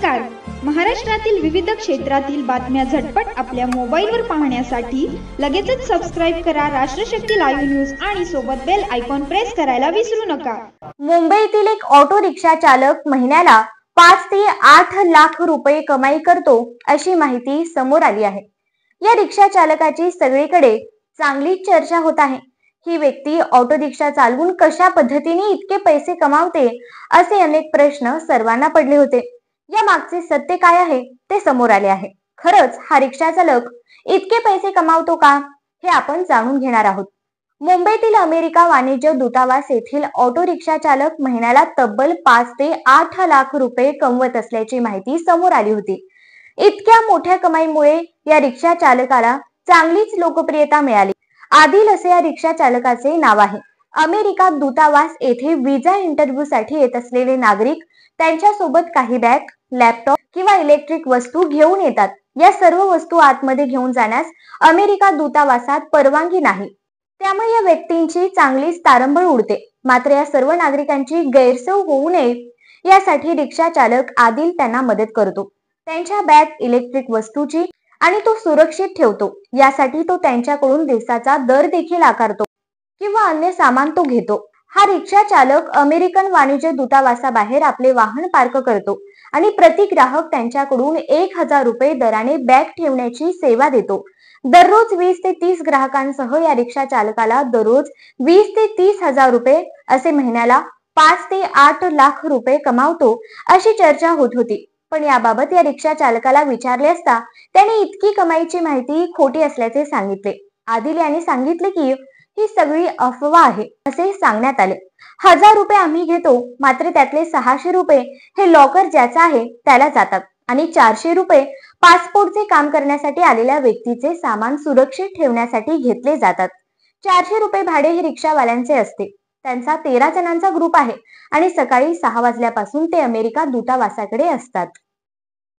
नमस्कार. महाराष्ट्रातील विविध क्षेत्रातील बातम्या झटपट आपल्या मोबाईलवर पाहण्यासाठी लगेचच सबस्क्राइब करा राष्ट्रशक्ती लाईव्ह न्यूज आणि सोबत बेल आयकॉन प्रेस करायला विसरू नका. मुंबईतील एक ऑटो रिक्षा चालक महिन्याला 5 ते 8 लाख रुपये कमाई करतो अशी माहिती समोर आली आहे. या रिक्षा चालकाची सगळीकडे चांगलीच चर्चा होत आहे. ही व्यक्ती ऑटो रिक्षा चालवून कशा पद्धतीने इतके पैसे कमावते असे अनेक प्रश्न सर्वांना पडले होते. या मागचे सत्य काय आहे ते समोर आले आहे. खरंच हा रिक्षा चालक इतके पैसे कमावतो का हे आपण जाणून घेणार आहोत. मुंबईतील अमेरिका वाणिज्य दूतावास येथील ऑटो रिक्षा चालक महिन्याला तब्बल 5 ते 8 लाख रुपये कमवत असल्याची माहिती समोर आली होती. इतक्या मोठ्या कमाईमुळे या रिक्षा चालकाला चांगलीच लोकप्रियता मिळाली. आदिल असे या रिक्षा चालकाचे नाव आहे. अमेरिका दूतावास येथे व्हिसा इंटरव्ह्यू साठी येत असलेले नागरिक त्यांच्या सोबत काही बॅग, लॅपटॉप किंवा इलेक्ट्रिक वस्तू घेऊन येतात. या सर्व वस्तू आतमध्ये घेऊन जाण्यास अमेरिका दूतावासात परवानगी नाही. त्यामुळे या व्यक्तींची चांगलीच तारंबळ उडते. मात्र या सर्व नागरिकांची गैरसोय होऊ नये यासाठी रिक्षा चालक आदिल त्यांना मदत करतो. त्यांच्या बॅग, इलेक्ट्रिक वस्तूची आणि तो सुरक्षित ठेवतो. यासाठी तो त्यांच्याकडून दिवसाचा दर देखील आकारतो किंवा अन्य सामान तो घेतो. हा रिक्षा चालक अमेरिकन वाणिज्य दूतावासाबाहेर आपले वाहन पार्क करतो आणि प्रति ग्राहक त्यांच्याकडून 1000 रुपये दराने बॅग ठेवण्याची सेवा देतो. दररोज 20 ते 30 ग्राहकांसह या रिक्षा चालकाला दररोज 20 ते 30 हजार रुपये असे महिन्याला 5 ते 8 लाख रुपये कमावतो अशी चर्चा होत होती. पण याबाबत या रिक्षा चालकाला विचारले असता त्याने इतकी कमाईची माहिती खोटी असल्याचे सांगितले. आदिल यांनी सांगितले की ही सगळी अफवा आहे असे सांगण्यात आले. 1000 रुपये आम्ही घेतो, मात्र त्यातले 600 रुपये हे लॉकर ज्याचा आहे त्याला जातात आणि 400 रुपये पासपोर्टचे काम करण्यासाठी आलेल्या व्यक्तीचे सामान सुरक्षित ठेवण्यासाठी घेतले जातात. 400 रुपये भाडे हे रिक्षावाल्यांचे असते. त्यांचा 13 जणांचा ग्रुप आहे आणि सकाळी 6 वाजल्यापासून ते अमेरिका दूतावासाकडे असतात.